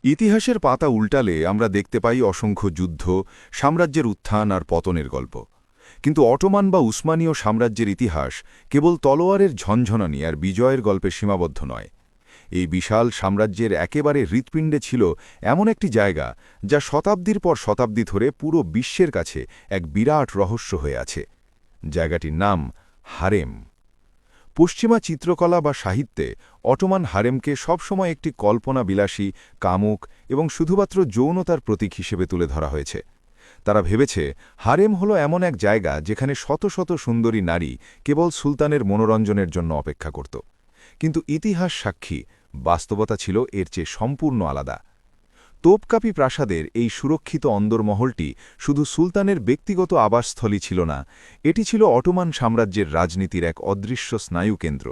ইতিহাসের পাতা উল্টালে আমরা দেখতে পাই অসংখ্য যুদ্ধ, সাম্রাজ্যের উত্থান আর পতনের গল্প। কিন্তু অটোমান বা উসমানীয় সাম্রাজ্যের ইতিহাস কেবল তলোয়ারের ঝনঝনানি আর বিজয়ের গল্পে সীমাবদ্ধ নয়। এই বিশাল সাম্রাজ্যের একেবারে হৃৎপিণ্ডে ছিল এমন একটি জায়গা যা শতাব্দীর পর শতাব্দী ধরে পুরো বিশ্বের কাছে এক বিরাট রহস্য হয়ে আছে। জায়গাটির নাম হারেম। পশ্চিমা চিত্রকলা বা সাহিত্যে অটোমান হারেমকে সবসময় একটি কল্পনাবিলাসী, কামুক এবং শুধুমাত্র যৌনতার প্রতীক হিসেবে তুলে ধরা হয়েছে। তারা ভেবেছে হারেম হলো এমন এক জায়গা যেখানে শত শত সুন্দরী নারী কেবল সুলতানের মনোরঞ্জনের জন্য অপেক্ষা করত। কিন্তু ইতিহাস সাক্ষী, বাস্তবতা ছিল এর চেয়ে সম্পূর্ণ আলাদা। তোপকাপি প্রাসাদের এই সুরক্ষিত অন্দরমহলটি শুধু সুলতানের ব্যক্তিগত আবাসস্থলই ছিল না, এটি ছিল অটোমান সাম্রাজ্যের রাজনীতির এক অদৃশ্য স্নায়ুকেন্দ্র।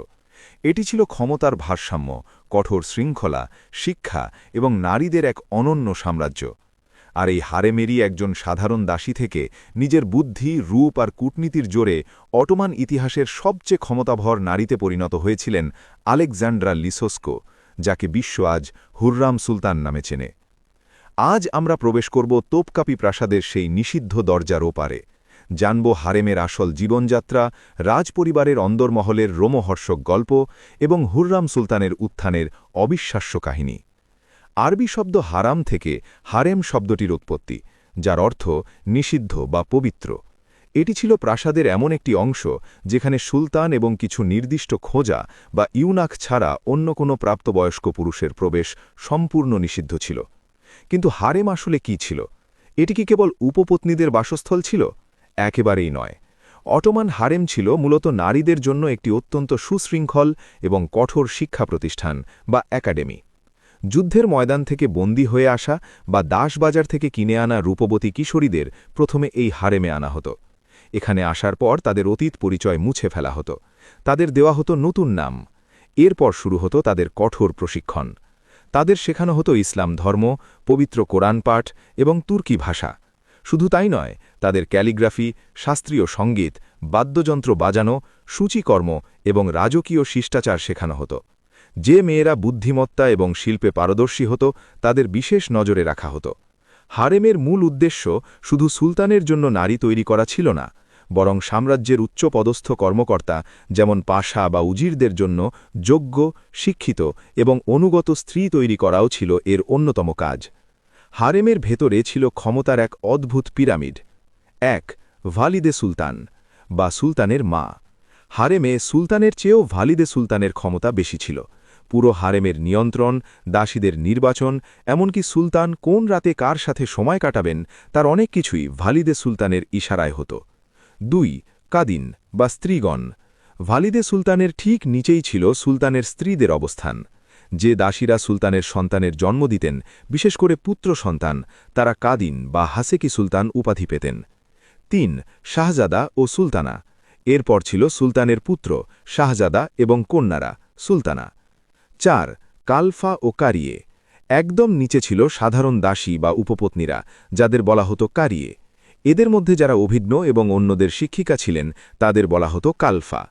এটি ছিল ক্ষমতার ভারসাম্য, কঠোর শৃঙ্খলা, শিক্ষা এবং নারীদের এক অনন্য সাম্রাজ্য। আর এই হারেমেরই একজন সাধারণ দাসী থেকে নিজের বুদ্ধি, রূপ আর কূটনীতির জোরে অটোমান ইতিহাসের সবচেয়ে ক্ষমতাভর নারীতে পরিণত হয়েছিলেন আলেকজান্ড্রা লিসোস্কো, যাকে বিশ্ব আজ হুররাম সুলতান নামে চেনে। আজ আমরা প্রবেশ করব তোপকাপি প্রাসাদের সেই নিষিদ্ধ দরজার ওপারে। জানব হারেমের আসল জীবনযাত্রা, রাজপরিবারের অন্দরমহলের রোমহর্ষক গল্প এবং হুররাম সুলতানের উত্থানের অবিশ্বাস্য কাহিনী। আরবি শব্দ হারাম থেকে হারেম শব্দটির উৎপত্তি, যার অর্থ নিষিদ্ধ বা পবিত্র। এটি ছিল প্রাসাদের এমন একটি অংশ যেখানে সুলতান এবং কিছু নির্দিষ্ট খোঁজা বা ইউনাক ছাড়া অন্য কোনো প্রাপ্তবয়স্ক পুরুষের প্রবেশ সম্পূর্ণ নিষিদ্ধ ছিল। কিন্তু হারেম আসলে কি ছিল? এটি কি কেবল উপপত্নীদের বাসস্থল ছিল? একেবারেই নয়। অটোমান হারেম ছিল মূলত নারীদের জন্য একটি অত্যন্ত সুশৃঙ্খল এবং কঠোর শিক্ষা প্রতিষ্ঠান বা একাডেমি। যুদ্ধের ময়দান থেকে বন্দী হয়ে আসা বা দাসবাজার থেকে কিনে আনা রূপবতী কিশোরীদের প্রথমে এই হারেমে আনা হতো। এখানে আসার পর তাদের অতীত পরিচয় মুছে ফেলা হতো, তাদের দেওয়া হতো নতুন নাম। এরপর শুরু হতো তাদের কঠোর প্রশিক্ষণ। তাদের শেখানো হতো ইসলাম ধর্ম, পবিত্র কোরআন পাঠ এবং তুর্কি ভাষা। শুধু তাই নয়, তাদের ক্যালিগ্রাফি, শাস্ত্রীয় সঙ্গীত, বাদ্যযন্ত্র বাজানো, সূচিকর্ম এবং রাজকীয় শিষ্টাচার শেখানো হতো। যে মেয়েরা বুদ্ধিমত্তা এবং শিল্পে পারদর্শী হতো তাদের বিশেষ নজরে রাখা হতো। হারেমের মূল উদ্দেশ্য শুধু সুলতানের জন্য নারী তৈরি করা ছিল না, বরং সাম্রাজ্যের উচ্চপদস্থ কর্মকর্তা যেমন পাশা বা উজিরদের জন্য যোগ্য, শিক্ষিত এবং অনুগত স্ত্রী তৈরি করাও ছিল এর অন্যতম কাজ। হারেমের ভেতরে ছিল ক্ষমতার এক অদ্ভুত পিরামিড। ১. ভালিদে সুলতান বা সুলতানের মা। হারেমে সুলতানের চেয়েও ভালিদে সুলতানের ক্ষমতা বেশি ছিল। পুরো হারেমের নিয়ন্ত্রণ, দাসীদের নির্বাচন, এমনকি সুলতান কোন রাতে কার সাথে সময় কাটাবেন তার অনেক কিছুই ভালিদে সুলতানের ইশারায় হতো। ২. কাদিন বা স্ত্রীগণ। ভালিদে সুলতানের ঠিক নিচেই ছিল সুলতানের স্ত্রীদের অবস্থান। যে দাসীরা সুলতানের সন্তানের জন্ম দিতেন, বিশেষ করে পুত্র সন্তান, তারা কাদিন বা হাসেকি সুলতান উপাধি পেতেন। ৩. শাহজাদা ও সুলতানা। এরপর ছিল সুলতানের পুত্র, শাহজাদা এবং কন্যারা, সুলতানা। ৪. কালফা ও কারিয়ে। একদম নিচে ছিল সাধারণ দাসী বা উপপত্নীরা, যাদের বলা হতো কারিয়ে। এদের মধ্যে যারা অভিজ্ঞ এবং অন্যদের শিক্ষিকা ছিলেন তাদের বলা হতো কালফা।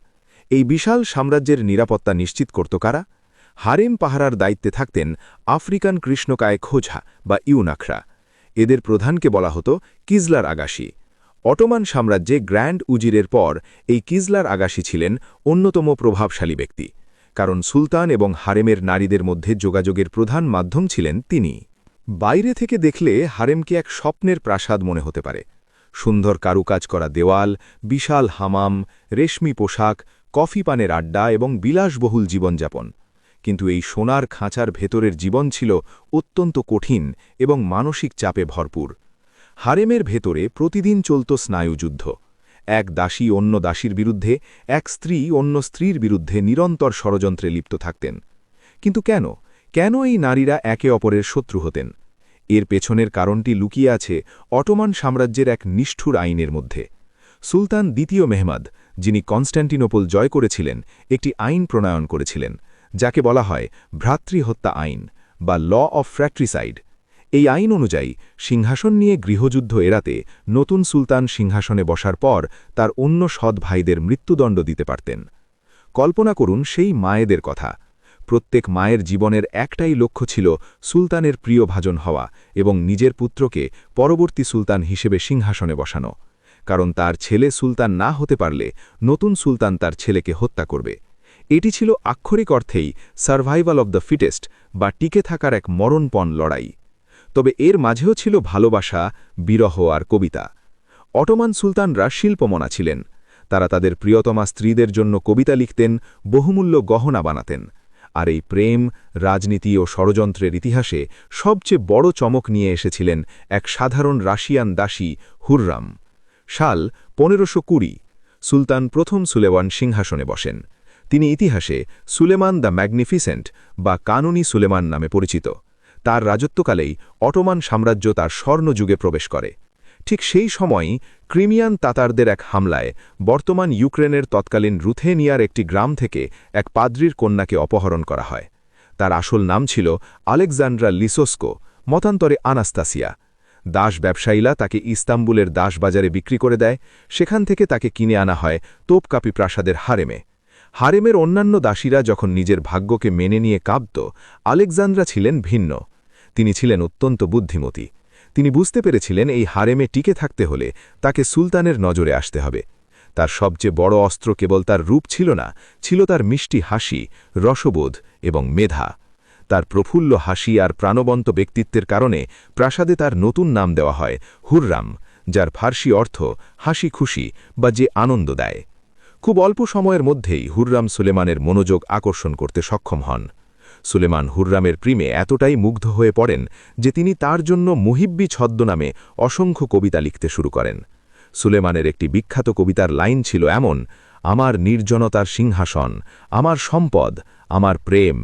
এই বিশাল সাম্রাজ্যের নিরাপত্তা নিশ্চিত করত কারা? হারেম পাহারার দায়িত্বে থাকতেন আফ্রিকান কৃষ্ণকায় খোঁজা বা ইউনাকরা। এদের প্রধানকে বলা হতো কিজলার আগাশি। অটোমান সাম্রাজ্যে গ্র্যান্ড উজিরের পর এই কিজলার আগাশি ছিলেন অন্যতম প্রভাবশালী ব্যক্তি, কারণ সুলতান এবং হারেমের নারীদের মধ্যে যোগাযোগের প্রধান মাধ্যম ছিলেন তিনি। বাইরে থেকে দেখলে হারেমকে এক স্বপ্নের প্রাসাদ মনে হতে পারে। সুন্দর কারুকাজ করা দেওয়াল, বিশাল হামাম, রেশমি পোশাক, কফি পানের আড্ডা এবং বিলাসবহুল জীবনযাপন। কিন্তু এই সোনার খাঁচার ভেতরের জীবন ছিল অত্যন্ত কঠিন এবং মানসিক চাপে ভরপুর। হারেমের ভেতরে প্রতিদিন চলত স্নায়ুযুদ্ধ। এক দাসী অন্য দাসীর বিরুদ্ধে, এক স্ত্রী অন্য স্ত্রীর বিরুদ্ধে নিরন্তর ষড়যন্ত্রে লিপ্ত থাকতেন। কিন্তু কেন কেন এই নারীরা একে অপরের শত্রু হতেন? এর পেছনের কারণটি লুকিয়ে আছে অটোমান সাম্রাজ্যের এক নিষ্ঠুর আইনের মধ্যে। সুলতান দ্বিতীয় মেহমাদ, যিনি কনস্ট্যান্টিনোপল জয় করেছিলেন, একটি আইন প্রণয়ন করেছিলেন, যাকে বলা হয় ভ্রাতৃহত্যা আইন বা ল অফ ফ্র্যাট্রিসাইড। এই আইন অনুযায়ী সিংহাসন নিয়ে গৃহযুদ্ধ এড়াতে নতুন সুলতান সিংহাসনে বসার পর তার অন্য সৎ ভাইদের মৃত্যুদণ্ড দিতে পারতেন। কল্পনা করুন সেই মায়েদের কথা। প্রত্যেক মায়ের জীবনের একটাই লক্ষ্য ছিল সুলতানের প্রিয় ভাজন হওয়া এবং নিজের পুত্রকে পরবর্তী সুলতান হিসেবে সিংহাসনে বসানো। কারণ তার ছেলে সুলতান না হতে পারলে নতুন সুলতান তার ছেলেকে হত্যা করবে। এটি ছিল আক্ষরিক অর্থেই সার্ভাইভাল অব দ্য ফিটেস্ট বা টিকে থাকার এক মরণপণ লড়াই। তবে এর মাঝেও ছিল ভালোবাসা, বিরহ আর কবিতা। অটোমান সুলতানরা শিল্পমনা ছিলেন। তারা তাদের প্রিয়তমা স্ত্রীদের জন্য কবিতা লিখতেন, বহুমূল্য গহনা বানাতেন। আর এই প্রেম, রাজনীতি ও ষড়যন্ত্রের ইতিহাসে সবচেয়ে বড় চমক নিয়ে এসেছিলেন এক সাধারণ রাশিয়ান দাসী হুররাম। সাল 1520। সুলতান প্রথম সুলেমান সিংহাসনে বসেন। তিনি ইতিহাসে সুলেমান দ্য ম্যাগনিফিসেন্ট বা কানুনি সুলেমান নামে পরিচিত। তার রাজত্বকালেই অটোমান সাম্রাজ্য তার স্বর্ণযুগে প্রবেশ করে। ঠিক সেই সময়ই ক্রিমিয়ান তাতারদের এক হামলায় বর্তমান ইউক্রেনের তৎকালীন রুথেনিয়ার একটি গ্রাম থেকে এক পাদ্রির কন্যাকে অপহরণ করা হয়। তার আসল নাম ছিল আলেকজান্ড্রা লিসোস্কো, মতান্তরে আনাস্তাসিয়া। দাস ব্যবসায়ীরা তাকে ইস্তাম্বুলের দাসবাজারে বিক্রি করে দেয়। সেখান থেকে তাকে কিনে আনা হয় তোপকাপি প্রাসাদের হারেমে। হারেমের অন্যান্য দাসীরা যখন নিজের ভাগ্যকে মেনে নিয়ে কাঁপত, আলেকজান্দ্রা ছিলেন ভিন্ন। তিনি ছিলেন অত্যন্ত বুদ্ধিমতী। তিনি বুঝতে পেরেছিলেন এই হারেমে টিকে থাকতে হলে তাকে সুলতানের নজরে আসতে হবে। তার সবচেয়ে বড় অস্ত্র কেবল তার রূপ ছিল না, ছিল তার মিষ্টি হাসি, রসবোধ এবং মেধা। তার প্রফুল্ল হাসি আর প্রাণবন্ত ব্যক্তিত্বের কারণে প্রাসাদে তার নতুন নাম দেওয়া হয় হুররাম, যার ফার্সি অর্থ হাসি খুশি বা যে আনন্দ দেয়। খুব অল্প সময়ের মধ্যেই হুররাম সুলেমানের মনোযোগ আকর্ষণ করতে সক্ষম হন। সুলেমান হুররামের প্রেমে এতটাই মুগ্ধ হয়ে পড়েন যে তিনি তার জন্য মুহিব্বি ছদ্মনামে অসংখ্য কবিতা লিখতে শুরু করেন। সুলেমানের একটি বিখ্যাত কবিতার লাইন ছিল এমন: আমার নির্জনতার সিংহাসন, আমার সম্পদ, আমার প্রেম,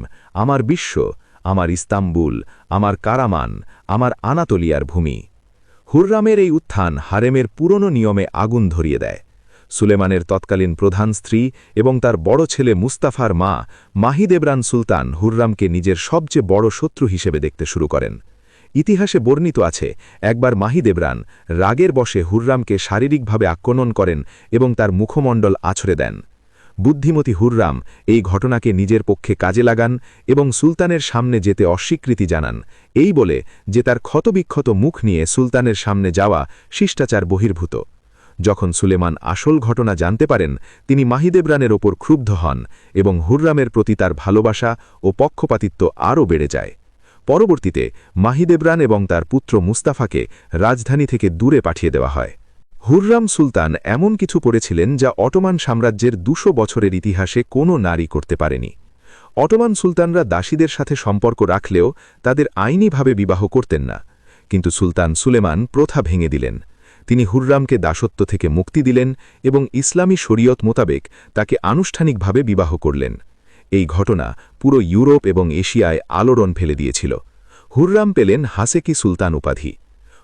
আমার বিশ্ব, আমার ইস্তাম্বুল, আমার কারামান, আমার আনাতোলিয়ার ভূমি। হুররামের এই উত্থান হারেমের পুরনো নিয়মে আগুন ধরিয়ে দেয়। সুলেমানের তৎকালীন প্রধান স্ত্রী এবং তার বড় ছেলে মুস্তাফার মা মাহিদেবরান সুলতান হুররামকে নিজের সবচেয়ে বড় শত্রু হিসেবে দেখতে শুরু করেন। ইতিহাসে বর্ণিত আছে, একবার মাহিদেবরান রাগের বশে হুররামকে শারীরিকভাবে আক্রমণ করেন এবং তার মুখমণ্ডল আছড়ে দেন। বুদ্ধিমতী হুররাম এই ঘটনাকে নিজের পক্ষে কাজে লাগান এবং সুলতানের সামনে যেতে অস্বীকৃতি জানান, এই বলে যে তার ক্ষতবিক্ষত মুখ নিয়ে সুলতানের সামনে যাওয়া শিষ্টাচার বহির্ভূত। যখন সুলেমান আসল ঘটনা জানতে পারেন, তিনি মাহিদেবরানের ওপর ক্ষুব্ধ হন এবং হুররামের প্রতি তার ভালোবাসা ও পক্ষপাতিত্ব আরও বেড়ে যায়। পরবর্তীতে মাহিদেবরান এবং তার পুত্র মুস্তাফাকে রাজধানী থেকে দূরে পাঠিয়ে দেওয়া হয়। হুররাম সুলতান এমন কিছু করেছিলেন যা অটোমান সাম্রাজ্যের 200 বছরের ইতিহাসে কোনো নারী করতে পারেনি। অটোমান সুলতানরা দাসীদের সাথে সম্পর্ক রাখলেও তাদের আইনিভাবে বিবাহ করতেন না। কিন্তু সুলতান সুলেমান প্রথা ভেঙে দিলেন। তিনি হুররামকে দাসত্ব থেকে মুক্তি দিলেন এবং ইসলামী শরীয়ত মোতাবেক তাকে আনুষ্ঠানিকভাবে বিবাহ করলেন। এই ঘটনা পুরো ইউরোপ এবং এশিয়ায় আলোড়ন ফেলে দিয়েছিল। হুররাম পেলেন হাসেকি সুলতান উপাধি।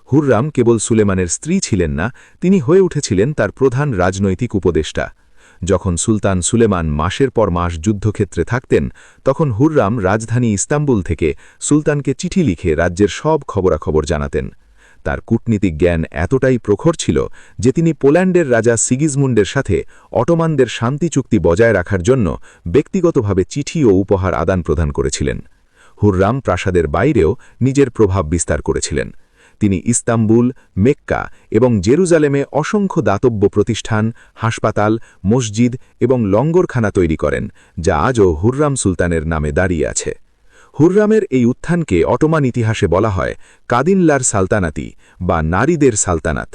হুররাম কেবল সুলেমানের স্ত্রী ছিলেন না, তিনি হয়ে উঠেছিলেন তার প্রধান রাজনৈতিক উপদেষ্টা। যখন সুলতান সুলেমান মাসের পর মাস যুদ্ধক্ষেত্রে থাকতেন, তখন হুররাম রাজধানী ইস্তাম্বুল থেকে সুলতানকে চিঠি লিখে রাজ্যের সব খবরাখবর জানাতেন। তার কূটনীতিক জ্ঞান এতটাই প্রখর ছিল যে তিনি পোল্যান্ডের রাজা সিগিজমুন্ডের সাথে অটোমানদের শান্তি চুক্তি বজায় রাখার জন্য ব্যক্তিগতভাবে চিঠি ও উপহার আদান প্রদান করেছিলেন। হুররাম প্রাসাদের বাইরেও নিজের প্রভাব বিস্তার করেছিলেন। তিনি ইস্তাম্বুল, মেক্কা এবং জেরুজালেমে অসংখ্য দাতব্য প্রতিষ্ঠান, হাসপাতাল, মসজিদ এবং লঙ্গরখানা তৈরি করেন, যা আজও হুররাম সুলতানের নামে দাঁড়িয়ে আছে। হুররামের এই উত্থানকে অটোমান ইতিহাসে বলা হয় কাদিনলার সালতানাতি বা নারীদের সালতানাত।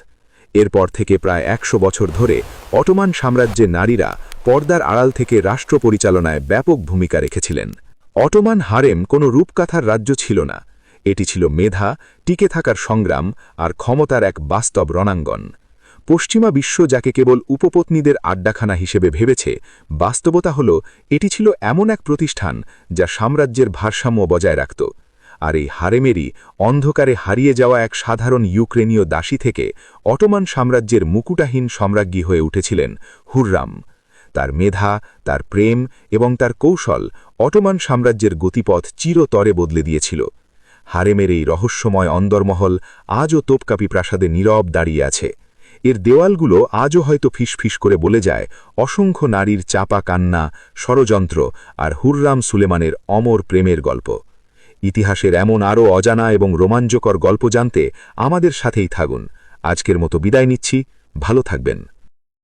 এরপর থেকে প্রায় 100 বছর ধরে অটোমান সাম্রাজ্যে নারীরা পর্দার আড়াল থেকে রাষ্ট্র পরিচালনায় ব্যাপক ভূমিকা রেখেছিলেন। অটোমান হারেম কোনো রূপকাথার রাজ্য ছিল না, এটি ছিল মেধা, টিকে থাকার সংগ্রাম আর ক্ষমতার এক বাস্তব রণাঙ্গন। পশ্চিমা বিশ্ব যাকে কেবল উপপত্নীদের আড্ডাখানা হিসেবে ভেবেছে, বাস্তবতা হল এটি ছিল এমন এক প্রতিষ্ঠান যা সাম্রাজ্যের ভারসাম্য বজায় রাখত। আর এই হারেমেরই অন্ধকারে হারিয়ে যাওয়া এক সাধারণ ইউক্রেনীয় দাসী থেকে অটোমান সাম্রাজ্যের মুকুটাহীন সম্রাজ্ঞী হয়ে উঠেছিলেন হুররাম। তার মেধা, তার প্রেম এবং তার কৌশল অটোমান সাম্রাজ্যের গতিপথ চিরতরে বদলে দিয়েছিল। হারেমের এই রহস্যময় অন্দরমহল আজও তোপকাপি প্রাসাদে নীরব দাঁড়িয়ে আছে। এর দেওয়ালগুলো আজও হয়তো ফিসফিস করে বলে যায় অসংখ্য নারীর চাপা কান্না, ষড়যন্ত্র আর হুররাম সুলেমানের অমর প্রেমের গল্প। ইতিহাসের এমন আরও অজানা এবং রোমাঞ্চকর গল্প জানতে আমাদের সাথেই থাকুন। আজকের মতো বিদায় নিচ্ছি, ভালো থাকবেন।